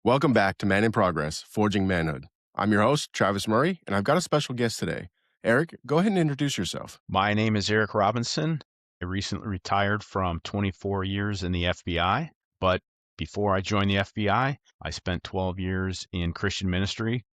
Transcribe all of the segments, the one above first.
Welcome back to Man in Progress, Forging Manhood. I'm your host, Travis Murray, and I've got a special guest today. Eric, go ahead and introduce yourself. My name is Eric Robinson. I recently retired from 24 years in the FBI, but before I joined the FBI, I spent 12 years in Christian ministry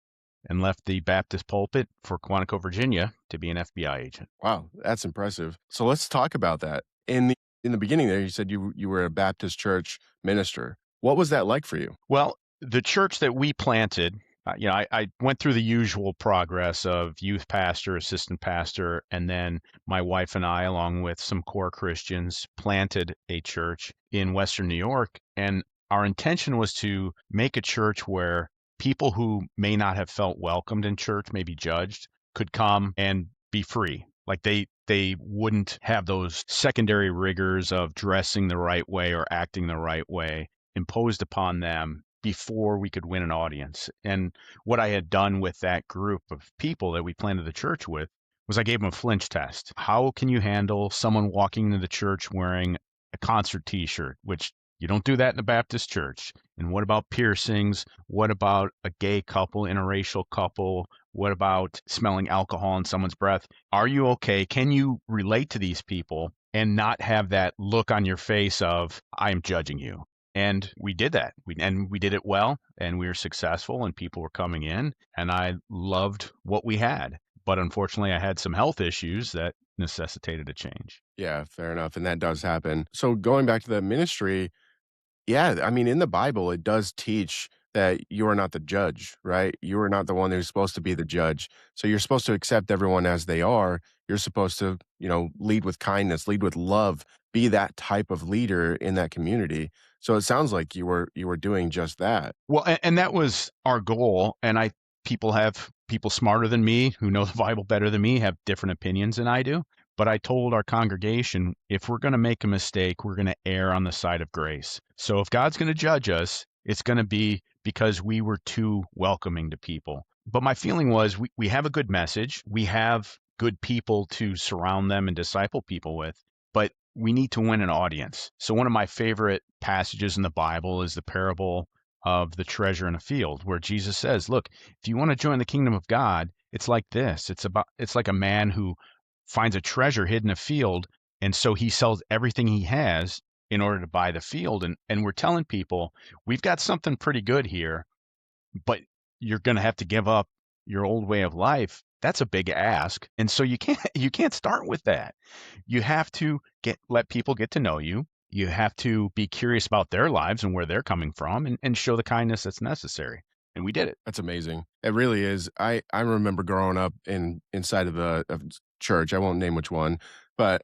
and left the Baptist pulpit for Quantico, Virginia to be an FBI agent. Wow, that's impressive. So let's talk about that. In the beginning there, you said you were a Baptist church minister. What was that like for you? Well, the church that we planted, I went through the usual progress of youth pastor, assistant pastor, and then my wife and I, along with some core Christians, planted a church in Western New York. And our intention was to make a church where people who may not have felt welcomed in church, maybe judged, could come and be free. Like they wouldn't have those secondary rigors of dressing the right way or acting the right way imposed upon them before we could win an audience. And what I had done with that group of people that we planted the church with was I gave them a flinch test. How can you handle someone walking into the church wearing a concert t-shirt, which you don't do that in a Baptist church? And what about piercings? What about a gay couple, interracial couple? What about smelling alcohol in someone's breath? Are you okay? Can you relate to these people and not have that look on your face of, I am judging you? And we did that. We did it well, and we were successful, and people were coming in, and I loved what we had. But unfortunately, I had some health issues that necessitated a change. Yeah, fair enough. And that does happen. So going back to the ministry, yeah, I mean, in the Bible, it does teach that you are not the judge, right? You are not the one who's supposed to be the judge. So you're supposed to accept everyone as they are. You're supposed to, lead with kindness, lead with love, be that type of leader in that community. So it sounds like you were doing just that. Well, and that was our goal. And people smarter than me who know the Bible better than me have different opinions than I do. But I told our congregation, if we're going to make a mistake, we're going to err on the side of grace. So if God's going to judge us, it's going to be because we were too welcoming to people. But my feeling was we have a good message. We have good people to surround them and disciple people with, but we need to win an audience. So one of my favorite passages in the Bible is the parable of the treasure in a field, where Jesus says, look, if you want to join the kingdom of God, it's like this. It's like a man who finds a treasure hidden in a field, and so he sells everything he has in order to buy the field. And we're telling people, we've got something pretty good here, but you're going to have to give up your old way of life. That's a big ask. And so you can't start with that. You have to let people get to know you. You have to be curious about their lives and where they're coming from, and show the kindness that's necessary. And we did it. That's amazing. It really is. I remember growing up inside of church. I won't name which one, but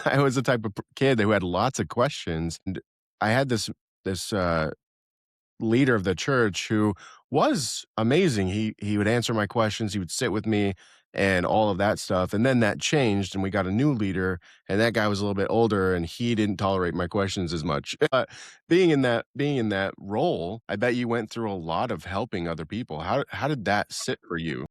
I was the type of kid who had lots of questions. And I had this leader of the church who was amazing. He would answer my questions, he would sit with me and all of that stuff. And then that changed and we got a new leader and that guy was a little bit older and he didn't tolerate my questions as much. Being in that role, I bet you went through a lot of helping other people. How did that sit for you?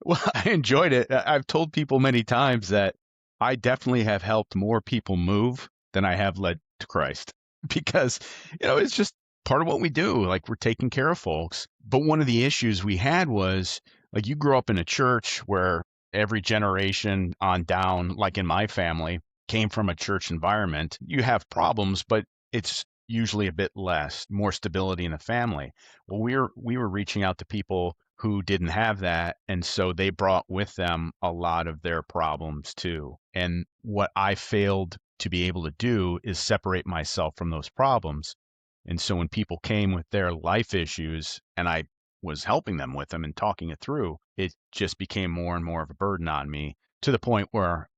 Well, I enjoyed it. I've told people many times that I definitely have helped more people move than I have led to Christ because, it's just part of what we do. Like, we're taking care of folks. But one of the issues we had was, like, you grew up in a church where every generation on down, like in my family, came from a church environment. You have problems, but it's usually a bit less, more stability in the family. Well, we were reaching out to people who didn't have that, and so they brought with them a lot of their problems too. And what I failed to be able to do is separate myself from those problems. And so when people came with their life issues and I was helping them with them and talking it through, it just became more and more of a burden on me, to the point where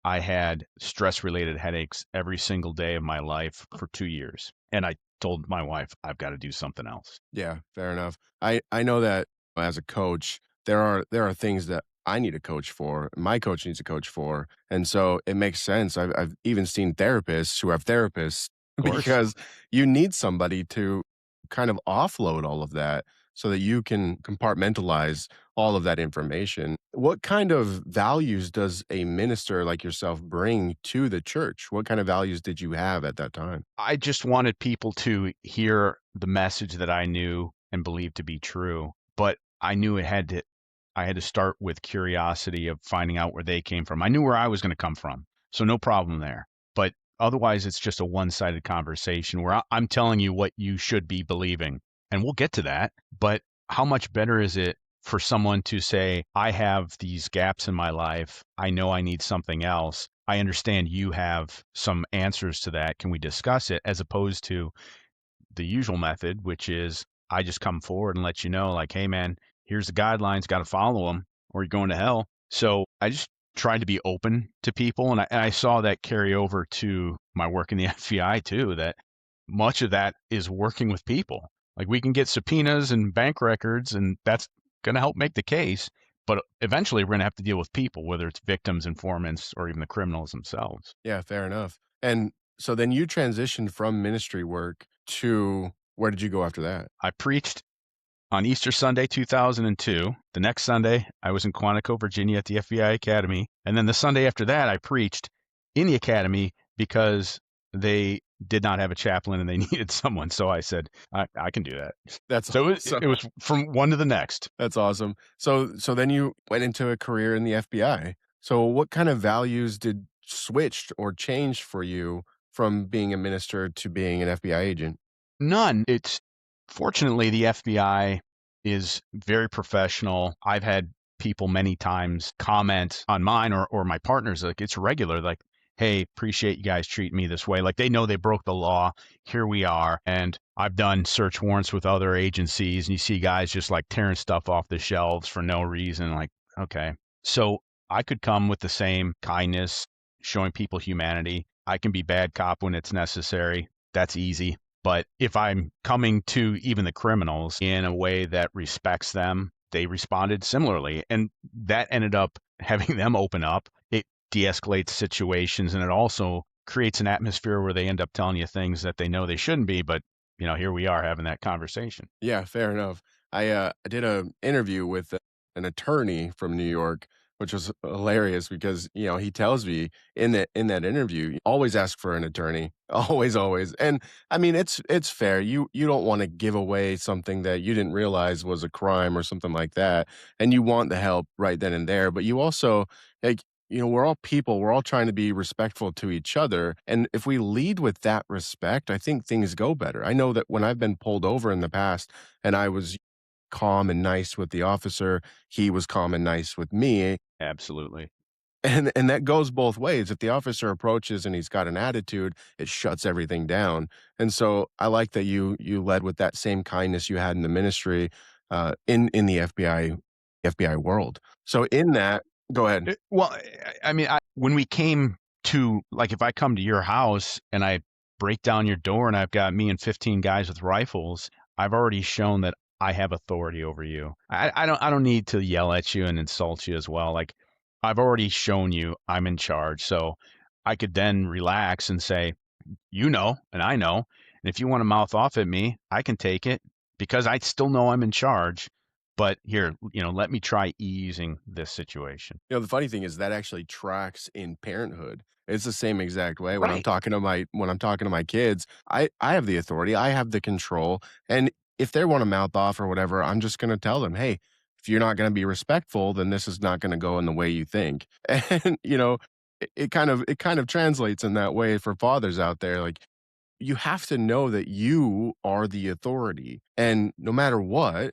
I had stress related headaches every single day of my life for 2 years. And I told my wife, I've got to do something else. Yeah, fair enough. I know that as a coach, there are things that I need a coach for, my coach needs a coach for, and so it makes sense. I've even seen therapists who have therapists Of course. because you need somebody to kind of offload all of that so that you can compartmentalize all of that information. What kind of values does a minister like yourself bring to the church? What kind of values did you have at that time? I just wanted people to hear the message that I knew and believed to be true. But I had to start with curiosity of finding out where they came from. I knew where I was going to come from, so no problem there. But otherwise, it's just a one-sided conversation where I'm telling you what you should be believing, and we'll get to that. But how much better is it for someone to say, I have these gaps in my life. I know I need something else. I understand you have some answers to that. Can we discuss it? As opposed to the usual method, which is I just come forward and let you know, like, hey, man, here's the guidelines, got to follow them or you're going to hell. So I just tried to be open to people. And I saw that carry over to my work in the FBI too, that much of that is working with people. Like we can get subpoenas and bank records, and that's going to help make the case. But eventually, we're going to have to deal with people, whether it's victims, informants, or even the criminals themselves. Yeah, fair enough. And so then you transitioned from ministry work to where did you go after that? I preached on Easter Sunday, 2002. The next Sunday, I was in Quantico, Virginia at the FBI Academy. And then the Sunday after that, I preached in the academy because they did not have a chaplain and they needed someone. So I said, I can do that. That's So awesome. it was from one to the next. That's awesome. So then you went into a career in the FBI. So what kind of values did switched or changed for you from being a minister to being an FBI agent? None. It's fortunately the FBI is very professional. I've had people many times comment on mine or my partners, like it's regular, like, hey, appreciate you guys treating me this way. Like they know they broke the law. Here we are. And I've done search warrants with other agencies and you see guys just like tearing stuff off the shelves for no reason. Like, okay. So I could come with the same kindness, showing people humanity. I can be bad cop when it's necessary. That's easy. But if I'm coming to even the criminals in a way that respects them, they responded similarly. And that ended up having them open up. It de-escalates situations and it also creates an atmosphere where they end up telling you things that they know they shouldn't be. But, here we are having that conversation. Yeah, fair enough. I did a interview with an attorney from New York, which was hilarious because he tells me in that interview, always ask for an attorney, always, always. And I mean, it's fair. You don't want to give away something that you didn't realize was a crime or something like that, and you want the help right then and there. But you also like. We're all people. We're all trying to be respectful to each other. And if we lead with that respect, I think things go better. I know that when I've been pulled over in the past and I was calm and nice with the officer, he was calm and nice with me. Absolutely. And that goes both ways. If the officer approaches and he's got an attitude, it shuts everything down. And so I like that you led with that same kindness you had in the ministry, in the FBI world. So in that, go ahead. Well, I mean, when we came to, like, if I come to your house and I break down your door and I've got me and 15 guys with rifles, I've already shown that I have authority over you. I don't need to yell at you and insult you as well. Like, I've already shown you I'm in charge. So I could then relax and say, and I know. And if you want to mouth off at me, I can take it because I still know I'm in charge. But here, let me try easing this situation. The funny thing is that actually tracks in parenthood. It's the same exact way when I'm Right. talking to my kids, I have the authority, I have the control, and if they wanna mouth off or whatever, I'm just gonna tell them, "Hey, if you're not gonna be respectful, then this is not gonna go in the way you think." And, it kind of translates in that way for fathers out there, like, you have to know that you are the authority. And no matter what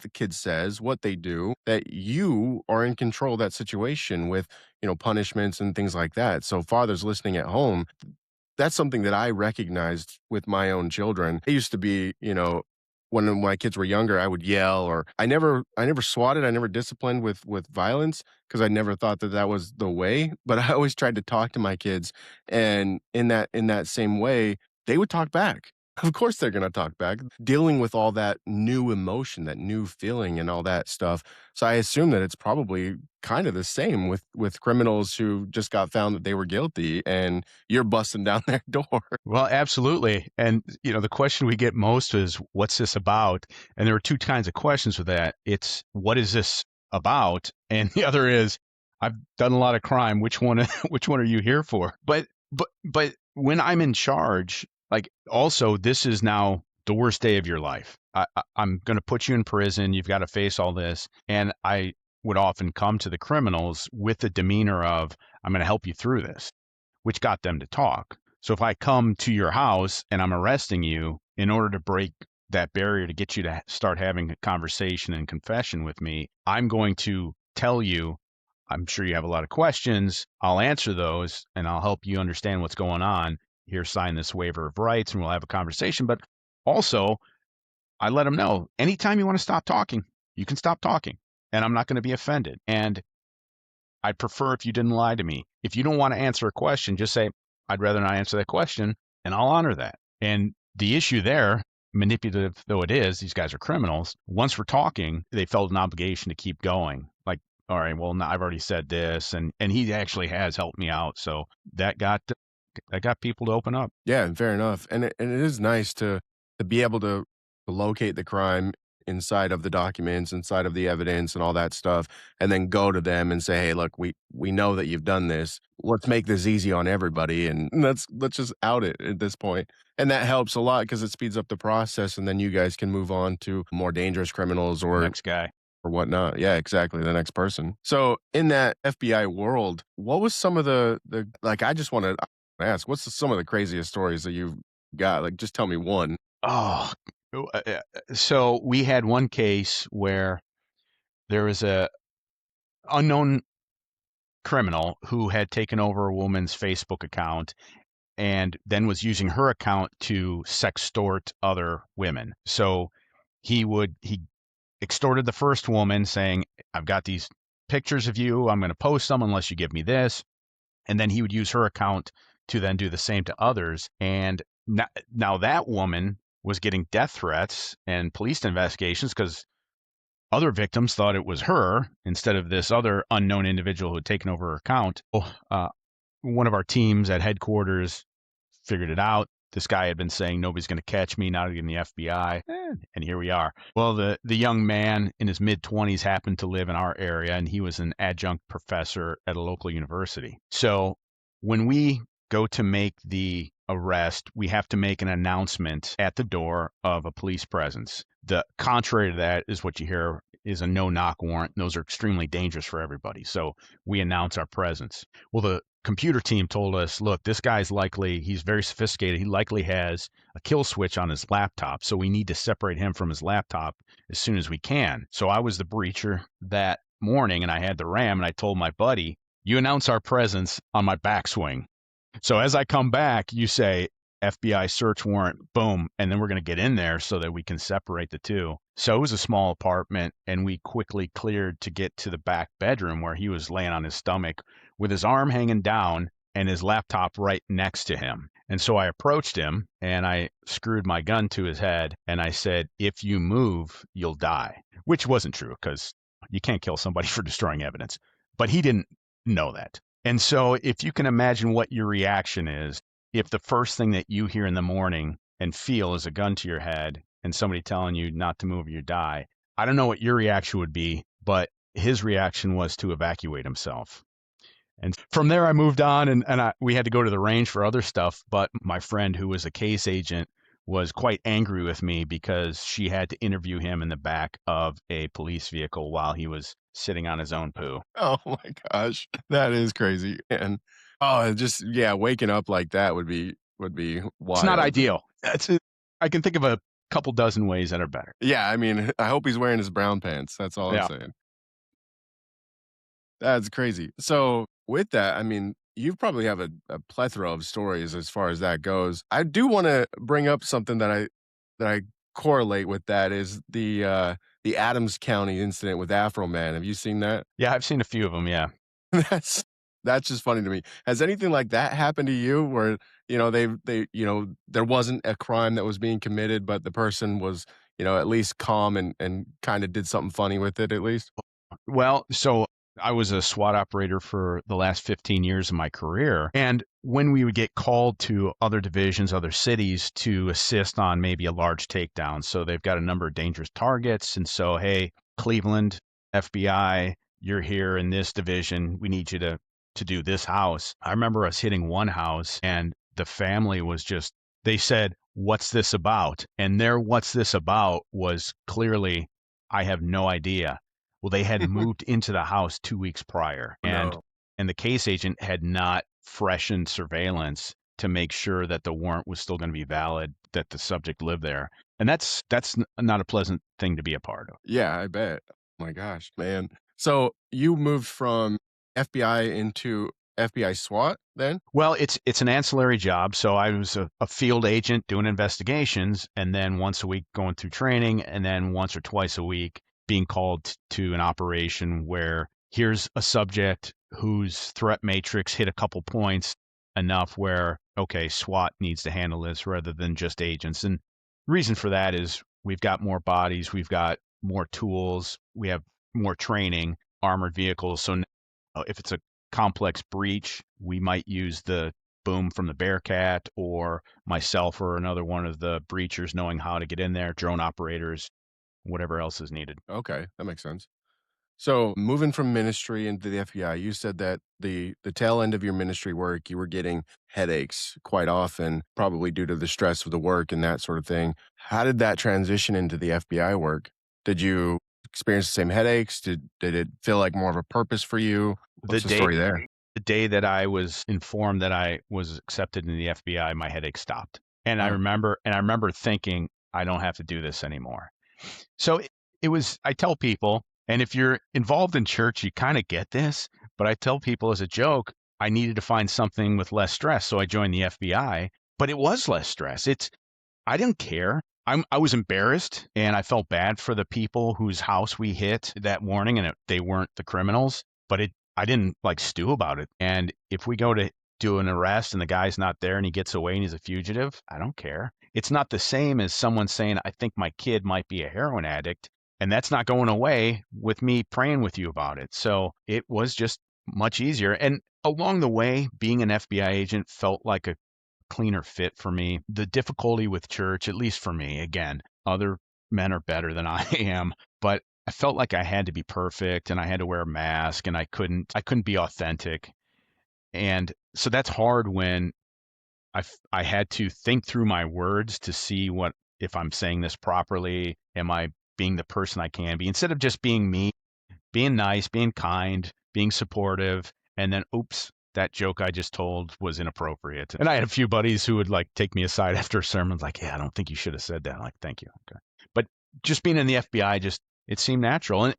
the kid says, what they do, that you are in control of that situation with, punishments and things like that. So fathers listening at home, that's something that I recognized with my own children. It used to be, when my kids were younger, I would yell or I never swatted, I never disciplined with violence because I never thought that that was the way, but I always tried to talk to my kids and in that same way, they would talk back. Of course they're going to talk back, dealing with all that new emotion, that new feeling and all that stuff. So I assume that it's probably kind of the same with criminals who just got found that they were guilty and you're busting down their door. Well, absolutely. And, the question we get most is, what's this about? And there are two kinds of questions with that. It's, what is this about? And the other is, I've done a lot of crime. Which one, which one are you here for? But when I'm in charge, like also, this is now the worst day of your life. I'm going to put you in prison. You've got to face all this. And I would often come to the criminals with the demeanor of, I'm going to help you through this, which got them to talk. So if I come to your house and I'm arresting you in order to break that barrier to get you to start having a conversation and confession with me, I'm going to tell you, I'm sure you have a lot of questions. I'll answer those and I'll help you understand what's going on. Here, sign this waiver of rights and we'll have a conversation. But also, I let them know anytime you want to stop talking, you can stop talking and I'm not going to be offended. And I'd prefer if you didn't lie to me. If you don't want to answer a question, just say, I'd rather not answer that question, and I'll honor that. And the issue there, manipulative though it is, these guys are criminals. Once we're talking, they felt an obligation to keep going. Like, all right, well, no, I've already said this, and he actually has helped me out. So that got people to open up. Yeah, fair enough. And it is nice to be able to locate the crime inside of the documents, inside of the evidence and all that stuff, and then go to them and say, "Hey, look, we know that you've done this. Let's make this easy on everybody and let's just out it at this point." And that helps a lot because it speeds up the process and then you guys can move on to more dangerous criminals Next guy. or whatnot. Yeah, exactly, the next person. So, in that FBI world, what was some of the like, I just wanna ask, what's some of the craziest stories that you've got? Like, just tell me one. Oh, so we had one case where there was a unknown criminal who had taken over a woman's Facebook account and then was using her account to sextort other women. So he extorted the first woman saying, I've got these pictures of you. I'm going to post them unless you give me this. And then he would use her account to then do the same to others. And now that woman was getting death threats and police investigations because other victims thought it was her instead of this other unknown individual who had taken over her account. One of our teams at headquarters figured it out. This guy had been saying nobody's going to catch me, not even the FBI, and here we are. Well, the young man in his mid-20s happened to live in our area, and he was an adjunct professor at a local university. So when we go to make the arrest, we have to make an announcement at the door of a police presence. The contrary to that is what you hear is a no-knock warrant. Those are extremely dangerous for everybody. So we announce our presence. Well, the computer team told us, look, this guy's he's very sophisticated. He likely has a kill switch on his laptop. So we need to separate him from his laptop as soon as we can. So I was the breacher that morning and I had the RAM and I told my buddy, you announce our presence on my backswing. So as I come back, you say FBI search warrant, boom, and then we're going to get in there so that we can separate the two. So it was a small apartment, and we quickly cleared to get to the back bedroom where he was laying on his stomach with his arm hanging down and his laptop right next to him. And so I approached him, and I screwed my gun to his head, and I said, if you move, you'll die, which wasn't true because you can't kill somebody for destroying evidence. But he didn't know that. And so if you can imagine what your reaction is, if the first thing that you hear in the morning and feel is a gun to your head and somebody telling you not to move or you die, I don't know what your reaction would be, but his reaction was to evacuate himself. And from there, I moved on and we had to go to the range for other stuff. But my friend, who was a case agent, was quite angry with me because she had to interview him in the back of a police vehicle while he was sitting on his own poo. Oh my gosh, that is crazy, and oh, just yeah, waking up like that would be It's not wild. ideal. I can think of a couple dozen ways that are better. Yeah, I mean, I hope he's wearing his brown pants, that's all I'm Yeah. saying. That's crazy. So, with that, I mean, you probably have a plethora of stories as far as that goes. I do wanna bring up something that I correlate with that is the Adams County incident with Afro Man. Have you seen that? Yeah, I've seen a few of them. Yeah. That's that's just funny to me. Has anything like that happened to you where, there wasn't a crime that was being committed, but the person was, at least calm and kinda did something funny with it at least? Well, so I was a SWAT operator for the last 15 years of my career. And when we would get called to other divisions, other cities to assist on maybe a large takedown, so they've got a number of dangerous targets. And so, hey, Cleveland, FBI, you're here in this division. We need you to do this house. I remember us hitting one house and the family was just They said, "What's this about?" And their "What's this about?" was clearly, "I have no idea." Well, they had moved into the house 2 weeks prior, and No. the case agent had not freshened surveillance to make sure that the warrant was still gonna be valid, that the subject lived there, and that's not a pleasant thing to be a part of. Yeah, I bet. Oh my gosh, man. So you moved from FBI into FBI SWAT then? Well, it's an ancillary job, so I was a field agent doing investigations, and then once a week going through training, and then once or twice a week being called to an operation where here's a subject whose threat matrix hit a couple points enough where, okay, SWAT needs to handle this rather than just agents. And reason for that is we've got more bodies, we've got more tools, we have more training, armored vehicles. So if it's a complex breach, we might use the boom from the Bearcat or myself or another one of the breachers knowing how to get in there, drone operators, whatever else is needed. Okay, that makes sense. So moving from ministry into the FBI, you said that the tail end of your ministry work, you were getting headaches quite often, probably due to the stress of the work and that sort of thing. How did that transition into the FBI work? Did you experience the same headaches? Did it feel like more of a purpose for you? The What's the day story there? the day that I was informed that I was accepted in the FBI, my headache stopped. Oh, And I remember thinking, I don't have to do this anymore. So it was, I tell people, and if you're involved in church, you kind of get this, but I tell people as a joke, I needed to find something with less stress. So I joined the FBI, but it was less stress. I didn't care. I was embarrassed and I felt bad for the people whose house we hit that morning and they weren't the criminals, but I didn't like stew about it. And if we go to do an arrest and the guy's not there and he gets away and he's a fugitive, I don't care. It's not the same as someone saying, I think my kid might be a heroin addict. And that's not going away with me praying with you about it. So it was just much easier. And along the way, being an FBI agent felt like a cleaner fit for me. The difficulty with church, at least for me, again, other men are better than I am, but I felt like I had to be perfect and I had to wear a mask and I couldn't be authentic. And so that's hard when I had to think through my words to see what if I'm saying this properly, am I being the person I can be instead of just being me, being nice, being kind, being supportive, and then oops, that joke I just told was inappropriate. And I had a few buddies who would like take me aside after sermons, like, "Yeah, I don't think you should have said that." I'm like, "Thank you." Okay, but just being in the FBI, just it seemed natural,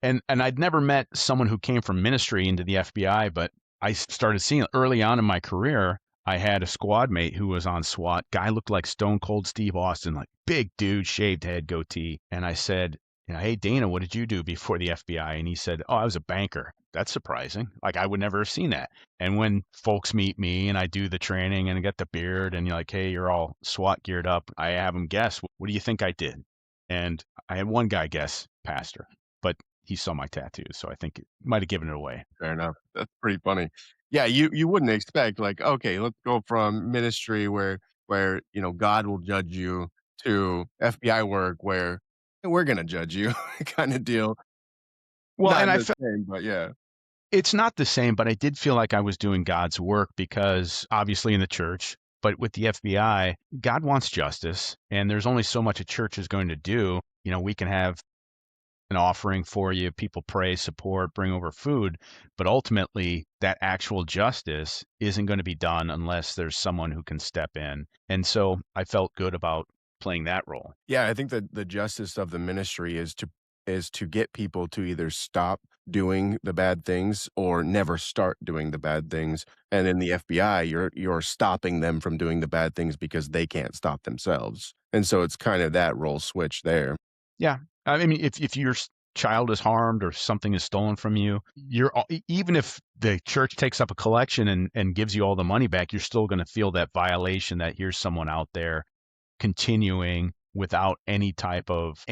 and I'd never met someone who came from ministry into the FBI, but I started seeing early on in my career. I had a squad mate who was on SWAT. Guy looked like Stone Cold Steve Austin, like big dude, shaved head, goatee. And I said, hey, Dana, what did you do before the FBI? And he said, oh, I was a banker. That's surprising. Like, I would never have seen that. And when folks meet me and I do the training and I get the beard and you're like, hey, you're all SWAT geared up, I have them guess, what do you think I did? And I had one guy guess pastor, but he saw my tattoos. So I think it might have given it away. fair enough. That's pretty funny. Yeah, you wouldn't expect like, okay, let's go from ministry where, God will judge you to FBI work where we're gonna judge you kind of deal. Well, Not and the same, but yeah. it's not the same, but I did feel like I was doing God's work because obviously in the church, but with the FBI, God wants justice, and there's only so much a church is going to do. We can have an offering for you, people pray, support, bring over food, but ultimately that actual justice isn't going to be done unless there's someone who can step in. And so I felt good about playing that role. Yeah, I think that the justice of the ministry is to get people to either stop doing the bad things or never start doing the bad things. And in the FBI, you're stopping them from doing the bad things because they can't stop themselves. And so it's kind of that role switch there. Yeah. I mean, if your child is harmed or something is stolen from you, even if the church takes up a collection and gives you all the money back, you're still going to feel that violation that here's someone out there continuing without any type of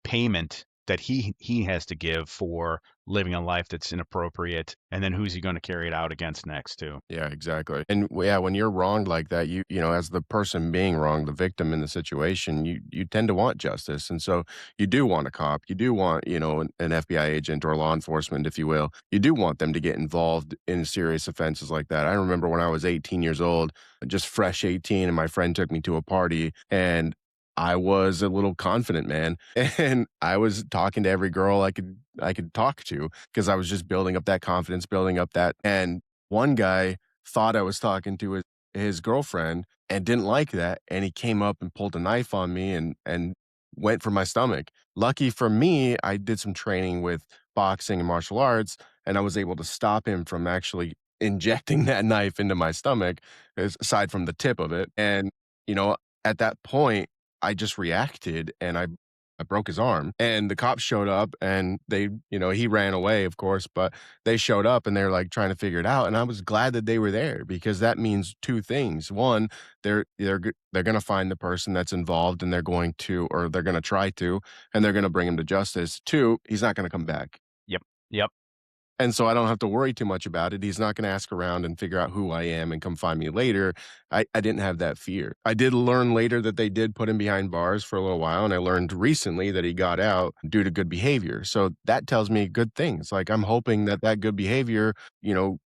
payment that he has to give for living a life that's inappropriate, and then who's he going to carry it out against next too? Yeah, exactly. And yeah, when you're wronged like that, as the person being wronged, the victim in the situation, you tend to want justice. And so you do want a cop, you do want, an FBI agent or law enforcement, if you will. You do want them to get involved in serious offenses like that. I remember when I was 18 years old, just fresh 18, and my friend took me to a party, and I was a little confident man, and I was talking to every girl I could talk to because I was just building up that confidence, building up that. And one guy thought I was talking to his girlfriend and didn't like that, and he came up and pulled a knife on me and went for my stomach. Lucky for me, I did some training with boxing and martial arts, and I was able to stop him from actually injecting that knife into my stomach, aside from the tip of it. And, you know, at that point, I just reacted and I broke his arm, and the cops showed up, and he ran away, of course, but they showed up and they're like trying to figure it out. And I was glad that they were there because that means two things. One, they're going to find the person that's involved, and they're going to try to, and they're going to bring him to justice. Two, he's not going to come back. Yep. Yep. And so I don't have to worry too much about it. He's not gonna ask around and figure out who I am and come find me later. I didn't have that fear. I did learn later that they did put him behind bars for a little while, and I learned recently that he got out due to good behavior. So that tells me good things. Like, I'm hoping that that good behavior,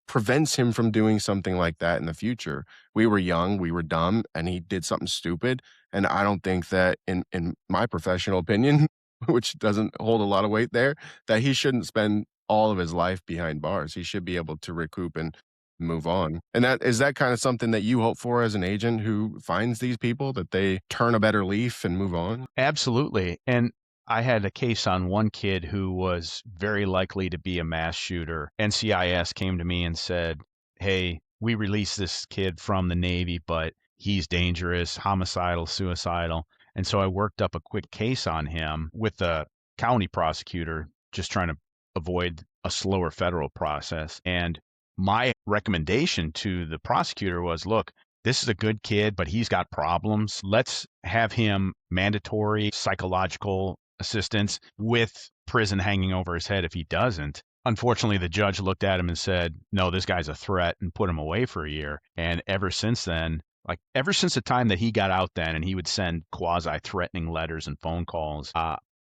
prevents him from doing something like that in the future. We were young, we were dumb, and he did something stupid, and I don't think that in my professional opinion, which doesn't hold a lot of weight there, that he shouldn't spend all of his life behind bars. He should be able to recoup and move on. And that kind of something that you hope for as an agent who finds these people, that they turn a better leaf and move on? Absolutely. And I had a case on one kid who was very likely to be a mass shooter. NCIS came to me and said, "Hey, we released this kid from the Navy, but he's dangerous, homicidal, suicidal." And so I worked up a quick case on him with the county prosecutor, just trying to avoid a slower federal process. And my recommendation to the prosecutor was, look, this is a good kid, but he's got problems. Let's have him mandatory psychological assistance with prison hanging over his head if he doesn't. Unfortunately, the judge looked at him and said, no, this guy's a threat, and put him away for a year. And ever since then, like ever since the time that he got out then and he would send quasi threatening letters and phone calls,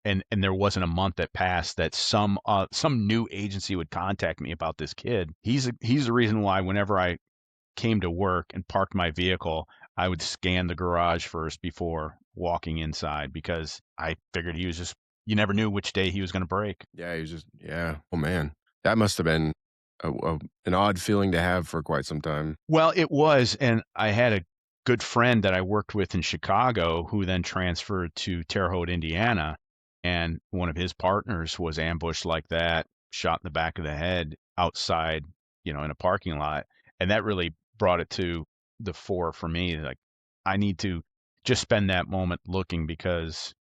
and there wasn't a month that passed that some new agency would contact me about this kid. He's the reason why whenever I came to work and parked my vehicle, I would scan the garage first before walking inside because I figured he was just, you never knew which day he was going to break. Yeah, he was just, yeah. Oh man, that must have been an odd feeling to have for quite some time. Well, it was, and I had a good friend that I worked with in Chicago who then transferred to Terre Haute, Indiana, and one of his partners was ambushed like that, shot in the back of the head outside, in a parking lot, and that really brought it to the fore for me. Like, I need to just spend that moment looking because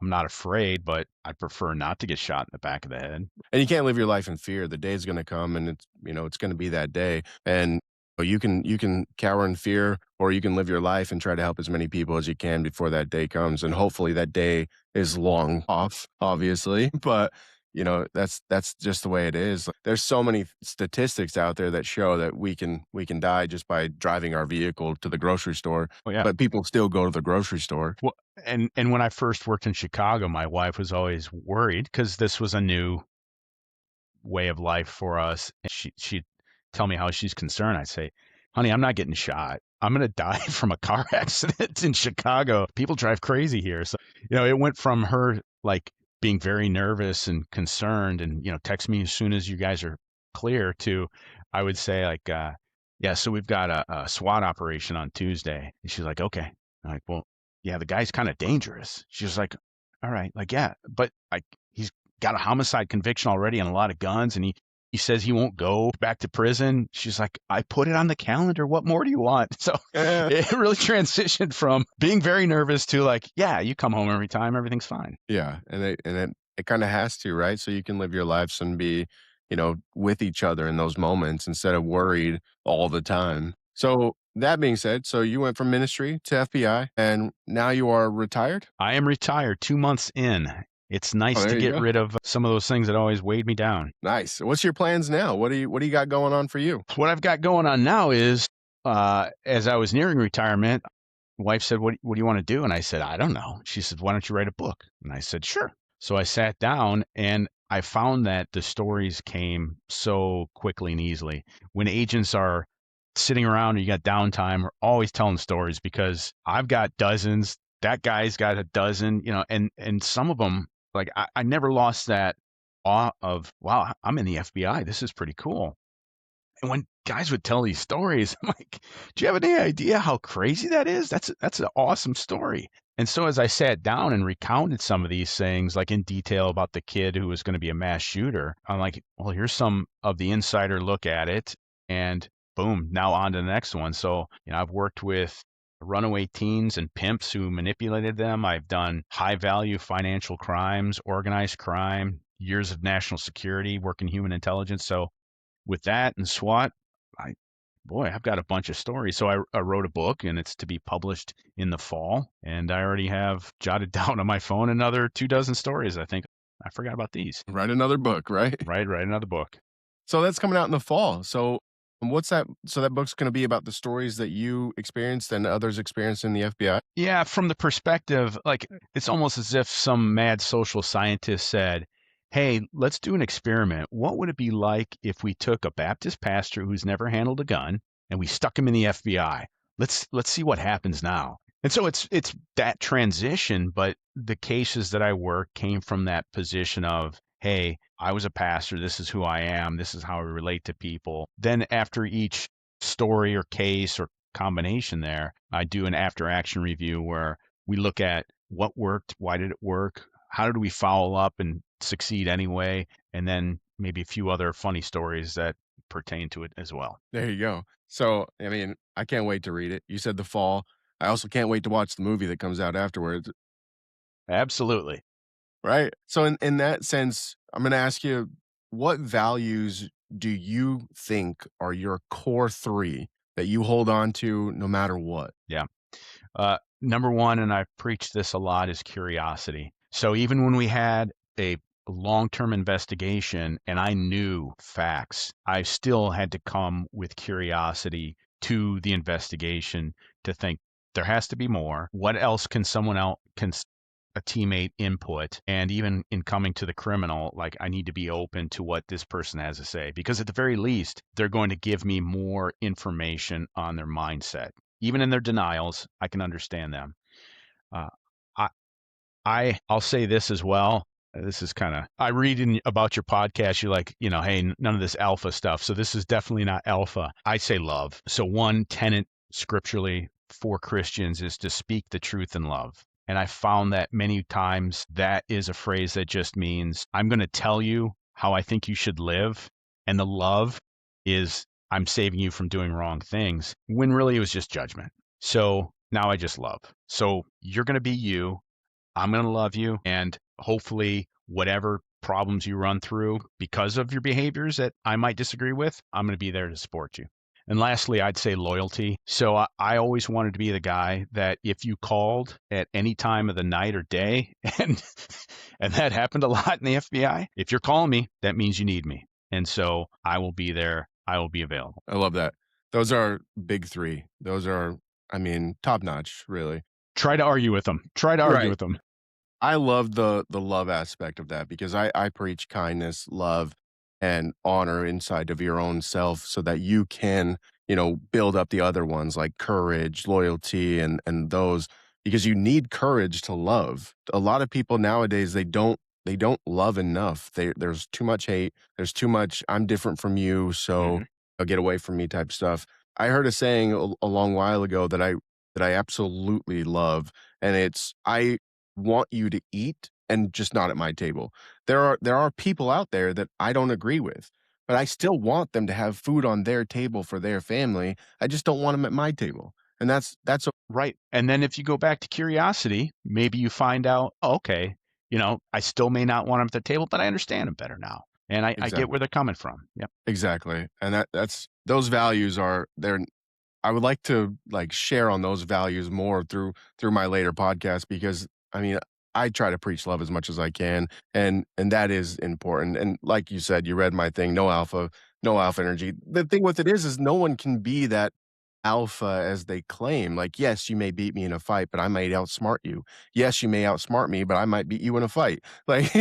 I'm not afraid, but I prefer not to get shot in the back of the head. And you can't live your life in fear. The day's gonna come, and it's gonna be that day. And you can cower in fear, or you can live your life and try to help as many people as you can before that day comes. And hopefully that day is long off, obviously. But that's just the way it is. Like, there's so many statistics out there that show that we can die just by driving our vehicle to the grocery store, Oh yeah. but people still go to the grocery store. Well, and when I first worked in Chicago, my wife was always worried because this was a new way of life for us. And she'd tell me how she's concerned. I'd say, "Honey, I'm not getting shot. I'm gonna die from a car accident in Chicago. People drive crazy here." So, it went from her like being very nervous and concerned and, text me as soon as you guys are clear to I would say like, yeah, so we've got a SWAT operation on Tuesday. And she's like, okay. I'm like, well, yeah, the guy's kind of dangerous. She's like, all right, like, yeah, but like he's got a homicide conviction already and a lot of guns, and he says he won't go back to prison. She's like, I put it on the calendar. What more do you want? So Yeah. it really transitioned from being very nervous to like, yeah, you come home every time, everything's fine. Yeah, and it kind of has to, right? So you can live your lives and be, with each other in those moments instead of worried all the time. So that being said, so you went from ministry to FBI, and now you are retired. I am retired 2 months in. It's Oh, nice there to you get go. rid of some of those things that always weighed me down. Nice. What's your plans now? What do you got going on for you? What I've got going on now is, as I was nearing retirement, wife said, what do you want to do? And I said, I don't know. She said, why don't you write a book? And I said, sure. So I sat down and I found that the stories came so quickly and easily. When agents are sitting around or you got downtime, we're always telling stories because I've got dozens. That guy's got a dozen, and some of them, like I never lost that awe of, wow, I'm in the FBI. This is pretty cool. And when guys would tell these stories, I'm like, "Do you have any idea how crazy that is? That's an awesome story." And so as I sat down and recounted some of these things, like in detail about the kid who was going to be a mass shooter, I'm like, "Well, here's some of the insider look at it." And boom, now on to the next one. So, I've worked with runaway teens and pimps who manipulated them. I've done high value financial crimes, organized crime, years of national security, work in human intelligence. So with that and SWAT, I boy, I've got a bunch of stories. So I wrote a book and it's to be published in the fall. And I already have jotted down on my phone another 2 dozen stories. I think I forgot about these. Write another book, right? Right, write another book. So that's coming out in the fall. So what's that? So that book's going to be about the stories that you experienced and others experienced in the FBI. Yeah, from the perspective, like it's almost as if some mad social scientist said, "Hey, let's do an experiment. What would it be like if we took a Baptist pastor who's never handled a gun and we stuck him in the FBI? Let's see what happens now." And so it's that transition, but the cases that I work came from that position of, "Hey, I was a pastor. This is who I am. This is how I relate to people." Then after each story or case or combination there, I do an after action review where we look at what worked, why did it work, how did we follow up and succeed anyway, and then maybe a few other funny stories that pertain to it as well. There you go. So, I mean, I can't wait to read it. You said the fall. I also can't wait to watch the movie that comes out afterwards, Absolutely. right? So, in that sense, I'm going to ask you, what values do you think are your core three that you hold on to no matter what? Yeah. Number one, and I've preached this a lot, is curiosity. So even when we had a long-term investigation and I knew facts, I still had to come with curiosity to the investigation to think there has to be more. What else can someone else can a teammate input? And even in coming to the criminal, like I need to be open to what this person has to say because at the very least, they're going to give me more information on their mindset. Even in their denials, I can understand them. Uh, I I'll say this as well. This is kind of I read about your podcast. You're like, hey, none of this alpha stuff. So this is definitely not alpha. I say love. So one tenet scripturally for Christians is to speak the truth in love. And I found that many times that is a phrase that just means I'm going to tell you how I think you should live. And the love is I'm saving you from doing wrong things when really it was just judgment. So now I just love. So you're going to be you. I'm going to love you. And hopefully, whatever problems you run through because of your behaviors that I might disagree with, I'm going to be there to support you. And lastly, I'd say loyalty. So I always wanted to be the guy that if you called at any time of the night or day, and and that happened a lot in the FBI, if you're calling me, that means you need me. And so I will be there. I will be available. I love that. Those are big three. Those are, I mean, top notch, really. Try to argue with them. Try to argue Right. with them. I love the love aspect of that because I preach kindness, love, and honor inside of your own self so that you can, build up the other ones like courage, loyalty, and those because you need courage to love. A lot of people nowadays they don't love enough. There's too much hate. There's too much I'm different from you, so Hmm. get away from me type stuff. I heard a saying a long while ago that I absolutely love, and it's I want you to eat and just not at my table. There are people out there that I don't agree with, but I still want them to have food on their table for their family. I just don't want them at my table. And that's Right. And then if you go back to curiosity, maybe you find out, oh, okay, I still may not want them at the table, but I understand them better now. And I get exactly where they're coming from. Yep. exactly. And that's those values are they're I would like to like share on those values more through my later podcast because I mean I try to preach love as much as I can, and that is important. And like you said, you read my thing, no alpha energy. The thing with it is no one can be that alpha as they claim. Like, yes, you may beat me in a fight, but I might outsmart you. Yes, you may outsmart me, but I might beat you in a fight. Like,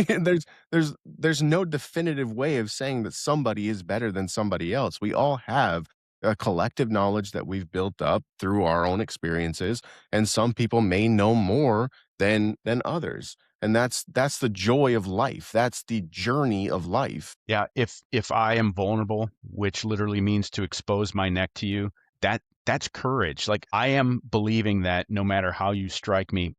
there's no definitive way of saying that somebody is better than somebody else. We all have a collective knowledge that we've built up through our own experiences, and some people may know more than others. And that's the joy of life. That's the journey of life. Yeah, if I am vulnerable, which literally means to expose my neck to you, that's courage. Like I am believing that no matter how you strike me,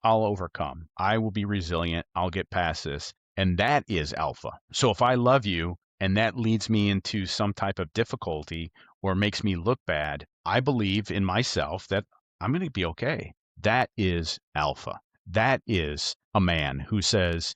I'll overcome. I will be resilient. I'll get past this. And that is alpha. So if I love you and that leads me into some type of difficulty or makes me look bad, I believe in myself that I'm going to be okay. That is alpha. That is a man who says,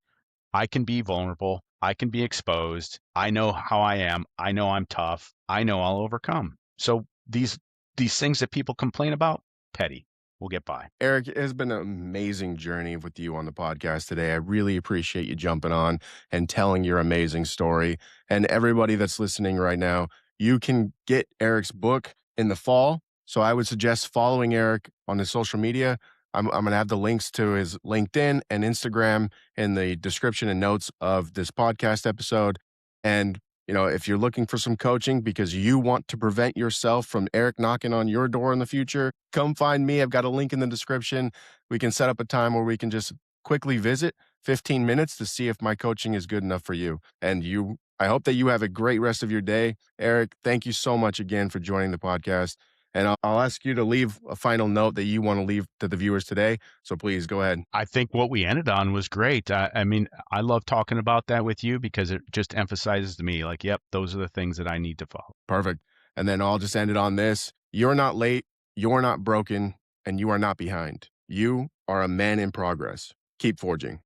I can be vulnerable. I can be exposed. I know how I am. I know I'm tough. I know I'll overcome. So these things that people complain about, petty. We'll get by. Eric, it has been an amazing journey with you on the podcast today. I really appreciate you jumping on and telling your amazing story. And everybody that's listening right now, you can get Eric's book in the fall. So I would suggest following Eric on his social media. I'm going to have the links to his LinkedIn and Instagram in the description and notes of this podcast episode. And if you're looking for some coaching because you want to prevent yourself from Eric knocking on your door in the future, come find me. I've got a link in the description. We can set up a time where we can just quickly visit 15 minutes to see if my coaching is good enough for you. I hope that you have a great rest of your day. Eric, thank you so much again for joining the podcast. And I'll ask you to leave a final note that you want to leave to the viewers today. So please go ahead. I think what we ended on was great. I mean, I love talking about that with you because it just emphasizes to me, like, yep, those are the things that I need to follow. Perfect. And then I'll just end it on this. You're not late, you're not broken, and you are not behind. You are a man in progress. Keep forging.